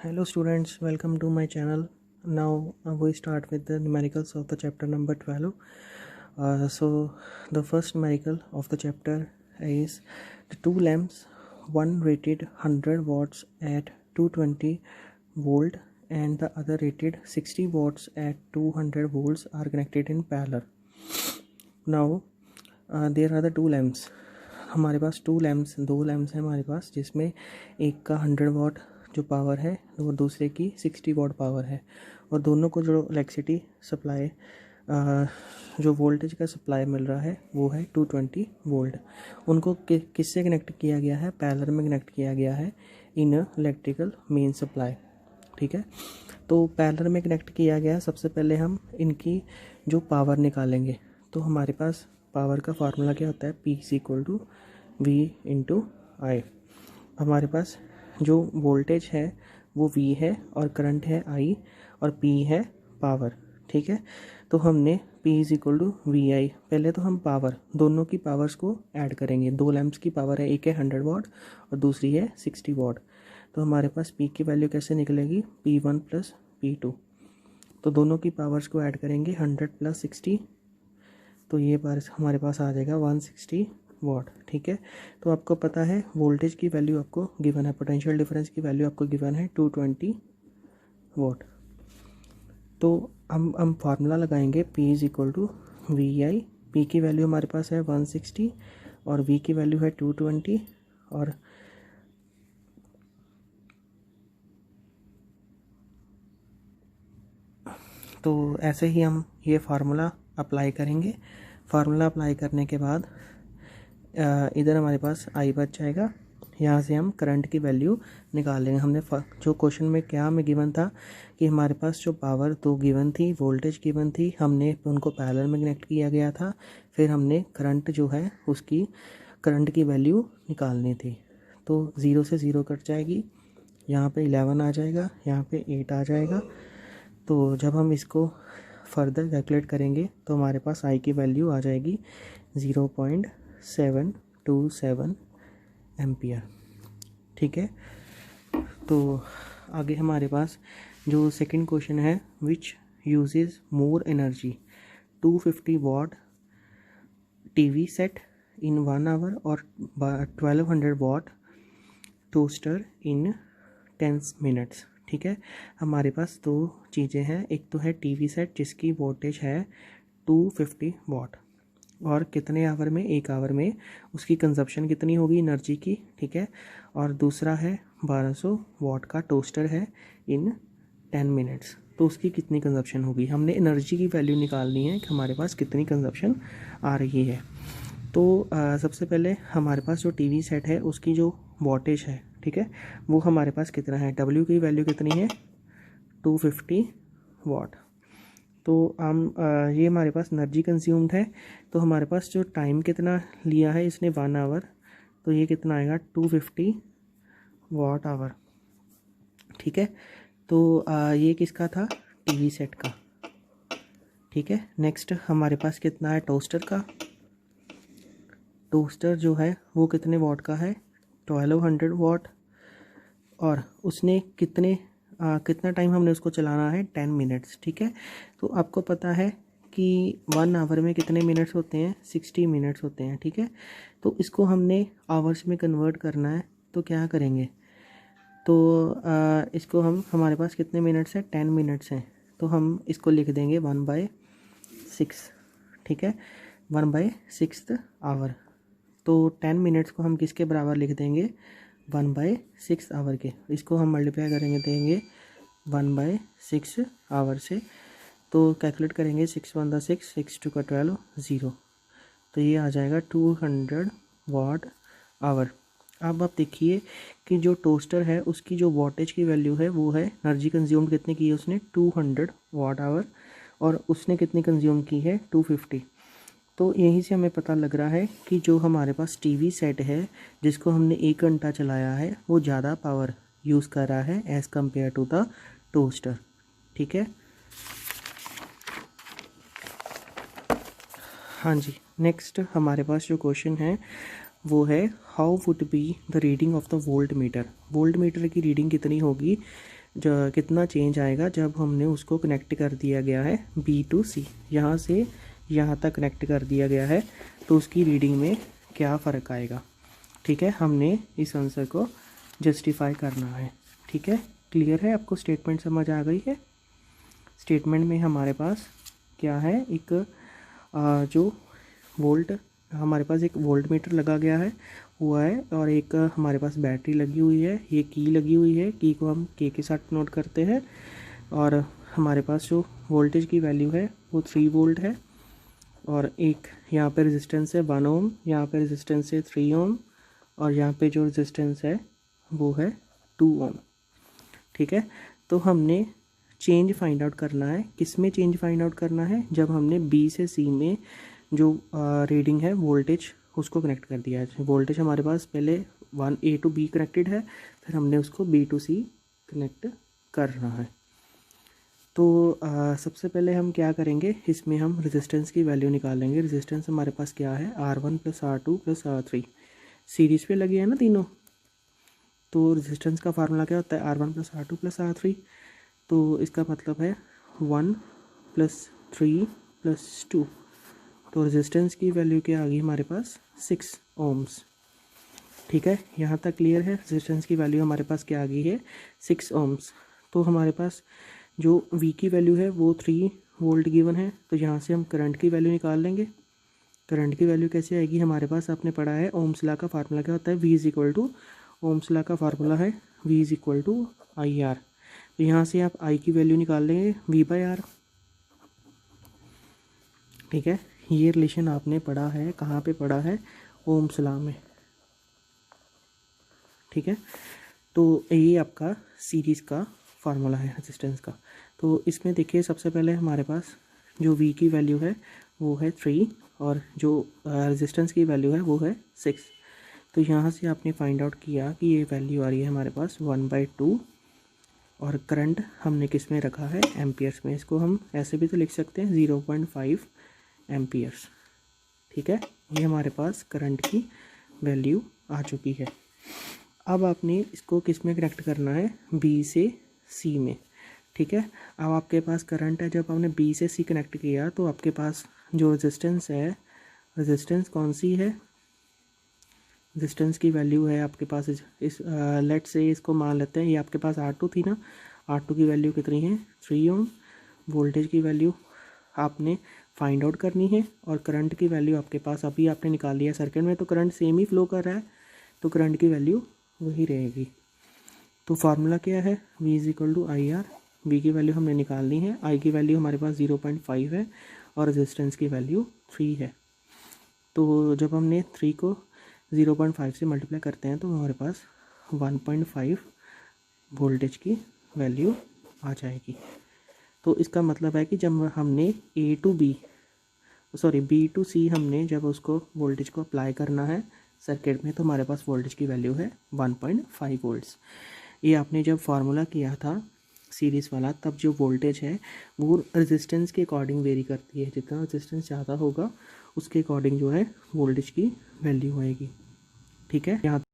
Hello students, welcome to my channel. Now we start with the numericals of the chapter number 12. So the first numerical of the chapter is the two lamps, one rated 100 watts at 220 volt and the other rated 60 watts at 200 volts are connected in parallel. Now there are the two lamps. हमारे पास दो lamps हैं हमारे पास, जिसमें एक का 100 वाट जो power है और दूसरे की 60 वाट पावर है, और दोनों को जो इलेक्ट्रिसिटी सप्लाई जो वोल्टेज का सप्लाई मिल रहा है वो है 220 वोल्ट। उनको किससे कनेक्ट किया गया है? पैरेलल में कनेक्ट किया गया है इन इलेक्ट्रिकल मेन सप्लाई। ठीक है, तो पैरेलल में कनेक्ट किया गया। सबसे पहले हम इनकी जो पावर निकालेंगे, तो हमारे पास पावर का फार्मूला क्या होता है? P = V × I। हमारे पास जो वोल्टेज है वो V है और करंट है I और P है पावर। ठीक है, तो हमने P = VI, पहले तो हम पावर, दोनों की पावर्स को ऐड करेंगे। दो लैंप्स की पावर है, एक है 100 वाट और दूसरी है 60 वाट। तो हमारे पास P की वैल्यू कैसे निकलेगी? P1 + P2। तो दोनों की पावर्स को ऐड करेंगे, 100 + 60, तो ये बार हमारे पास आ जाएगा 160 वाट। ठीक है, तो आपको पता है वोल्टेज की वैल्यू आपको गिवन है, पोटेंशियल डिफरेंस की वैल्यू आपको गिवन है 220 वाट। तो हम फार्मूला लगाएंगे P = VI। P की वैल्यू हमारे पास है 160 और V की वैल्यू है 220, और तो ऐसे ही हम ये फार्मूला अप्लाई करेंगे। फार्मूला अप्लाई करने के बाद इधर हमारे पास I बच जाएगा। यहाँ से हम करंट की वैल्यू निकाल लेंगे। हमने जो क्वेश्चन में क्या हमें गिवन था कि हमारे पास जो पावर तो गिवन थी, वोल्टेज गिवन थी, हमने उनको पैरेलल में कनेक्ट किया गया था। फिर हमने करंट जो है उसकी करंट की वैल्यू निकालनी थी। तो 0 से 0 कट जाएगी, यहाँ पे 11 आ जाएगा, यहाँ पे 8 आ जाएगा। तो जब हम इसको फर्दर कैलकुलेट करेंगे तो हमारे पास I की वैल्यू आ जाएगी 0.727 एम्पियर। ठीक है, तो आगे हमारे पास जो सेकंड क्वेश्चन है, which uses more energy, 250 watt TV set in 1 hour और 1200 वाट टोस्टर इन 10 मिनट्स। ठीक है, हमारे पास दो चीज़ें हैं। एक तो है टीवी सेट जिसकी वोल्टेज है 250 वाट, और कितने आवर में? 1 आवर में उसकी कंजप्शन कितनी होगी एनर्जी की। ठीक है, और दूसरा है 1200 वाट का टोस्टर है इन 10 मिनट्स, तो उसकी कितनी कंजप्शन होगी। हमने एनर्जी की वैल्यू निकालनी है कि हमारे पास कितनी कंजप्शन आ रही है। तो सबसे पहले हमारे पास जो टीवी सेट है उसकी जो वॉटेज है, ठीक है, वो हमारे पास कितना है? W की वैल्यू कितनी है? 250 वाट। तो हम ये हमारे पास एनर्जी कंज्यूम्ड है। तो हमारे पास जो टाइम कितना लिया है इसने 1 आवर, तो ये कितना आएगा? 250 वाट आवर। ठीक है, तो ये किसका था? टीवी सेट का। ठीक है, नेक्स्ट हमारे पास कितना है? टोस्टर का। टोस्टर जो है वो कितने वाट का है? 1200 वाट, और उसने कितना टाइम हमने उसको चलाना है? 10 मिनट्स। ठीक है, तो आपको पता है कि 1 आवर में कितने मिनट्स होते हैं? 60 मिनट्स होते हैं। ठीक है, तो इसको हमने आवर्स में कन्वर्ट करना है, तो क्या करेंगे? तो इसको हमारे पास कितने मिनट्स हैं? 10 मिनट्स हैं, तो हम इसको लिख देंगे 1/6। ठीक है, 1/6 आवर। तो 10 मिनट्स को हम किसके बराबर लिख देंगे? 1/6 आवर के। इसको हम मल्टीप्लाई करेंगे, देंगे 1/6 आवर से। तो कैलकुलेट करेंगे 6 × 1 = 6, 6 × 2 = 12, 0। तो ये आ जाएगा 200 वाट आवर। अब आप देखिए कि जो टोस्टर है उसकी जो वॉटेज की वैल्यू है वो है, एनर्जी कंज्यूम्ड कितनी की है उसने? 200 वाट आवर, और उसने कितनी कंज्यूम की है? 250। तो यहीं से हमें पता लग रहा है कि जो हमारे पास टीवी सेट है जिसको हमने 1 घंटा चलाया है वो ज़्यादा पावर यूज़ कर रहा है as compare to the toaster. ठीक है, हाँ जी। नेक्स्ट हमारे पास जो क्वेश्चन है वो है, how would be the reading of the volt meter. Volt meter की रीडिंग कितनी होगी कितना चेंज आएगा जब हमने उसको कनेक्ट कर दिया गया है बी टू सी, यहाँ से यहाँ तक कनेक्ट कर दिया गया है, तो उसकी रीडिंग में क्या फ़र्क आएगा। ठीक है, हमने इस आंसर को जस्टिफाई करना है। ठीक है, क्लियर है, आपको स्टेटमेंट समझ आ गई है। स्टेटमेंट में हमारे पास क्या है, एक जो वोल्ट, हमारे पास एक वोल्ट मीटर लगा गया है हुआ है, और एक हमारे पास बैटरी लगी हुई है, ये की लगी हुई है, की को हम के साथ नोट करते हैं, और हमारे पास जो वोल्टेज की वैल्यू है वो 3 वोल्ट है, और एक यहाँ पे रेजिस्टेंस है 1 ओम, यहाँ पे रेजिस्टेंस है 3 ओम, और यहाँ पे जो रेजिस्टेंस है वो है 2 ओम। ठीक है, तो हमने चेंज फाइंड आउट करना है। किस में चेंज फाइंड आउट करना है, जब हमने बी से सी में जो रीडिंग है वोल्टेज उसको कनेक्ट कर दिया है। वोल्टेज हमारे पास पहले 1 ए टू बी कनेक्टेड है, फिर हमने उसको बी टू सी कनेक्ट करना है। तो सबसे पहले हम क्या करेंगे, इसमें हम रेजिस्टेंस की वैल्यू निकालेंगे। रेजिस्टेंस हमारे पास क्या है, R1 + R2 + R3, सीरीज पे लगी है ना तीनों, तो रेजिस्टेंस का फार्मूला क्या होता है, R1 + R2 + R3, तो इसका मतलब है 1 + 3 + 2, तो रेजिस्टेंस की वैल्यू क्या आ गई हमारे पास 6 ओम्स। ठीक है, यहाँ तक क्लियर है। रेजिस्टेंस की वैल्यू हमारे पास क्या आ गई है 6 ओम्स। तो हमारे पास जो V की वैल्यू है वो 3 वोल्ट गिवन है, तो यहाँ से हम करंट की वैल्यू निकाल लेंगे। करंट की वैल्यू कैसे आएगी, हमारे पास आपने पढ़ा है ओम्स लॉ का फार्मूला क्या होता है, V = ओम्स लॉ का फार्मूला है V = IR। तो यहाँ से आप I की वैल्यू निकाल लेंगे V/R। ठीक है, ये रिलेशन आपने पढ़ा है, कहाँ पे पढ़ा है, ओम्स लॉ में। ठीक है, तो ये आपका सीरीज़ का फार्मूला है रेजिस्टेंस का। तो इसमें देखिए सबसे पहले हमारे पास जो V की वैल्यू है वो है 3, और जो रेजिस्टेंस की वैल्यू है वो है 6। तो यहाँ से आपने फाइंड आउट किया कि ये वैल्यू आ रही है हमारे पास 1/2, और करंट हमने किस में रखा है, एम्पियर्स में। इसको हम ऐसे भी तो लिख सकते हैं 0.5 एम्पियर्स। ठीक है, ये हमारे पास करंट की वैल्यू आ चुकी है। अब आपने इसको किस में कनेक्ट करना है, बी से सी में। ठीक है, अब आपके पास करंट है, जब आपने बी से सी कनेक्ट किया तो आपके पास जो रेजिस्टेंस है, रेजिस्टेंस कौन सी है, रेजिस्टेंस की वैल्यू है आपके पास इस लेट से इसको मान लेते हैं, ये आपके पास R2 थी ना, R2 की वैल्यू कितनी है 3 ओम। वोल्टेज की वैल्यू आपने फाइंड आउट करनी है, और करंट की वैल्यू आपके पास अभी आपने निकाल लिया सर्किट में, तो करंट सेम ही फ्लो कर रहा है, तो करंट की वैल्यू वही रहेगी। तो फार्मूला क्या है, V = IR। V की वैल्यू हमने निकालनी है, I की वैल्यू हमारे पास 0.5 है, और रेजिस्टेंस की वैल्यू 3 है। तो जब हमने 3 को 0.5 से मल्टीप्लाई करते हैं तो हमारे पास 1.5 वोल्टेज की वैल्यू आ जाएगी। तो इसका मतलब है कि जब हमने B टू C हमने जब उसको वोल्टेज को अप्लाई करना है सर्किट में, तो हमारे पास वोल्टेज की वैल्यू है 1.5 वोल्ट्स। ये आपने जब फार्मूला किया था सीरीज़ वाला, तब जो वोल्टेज है वो रेजिस्टेंस के अकॉर्डिंग वेरी करती है, जितना रेजिस्टेंस ज़्यादा होगा उसके अकॉर्डिंग जो है वोल्टेज की वैल्यू आएगी। ठीक है, यहाँ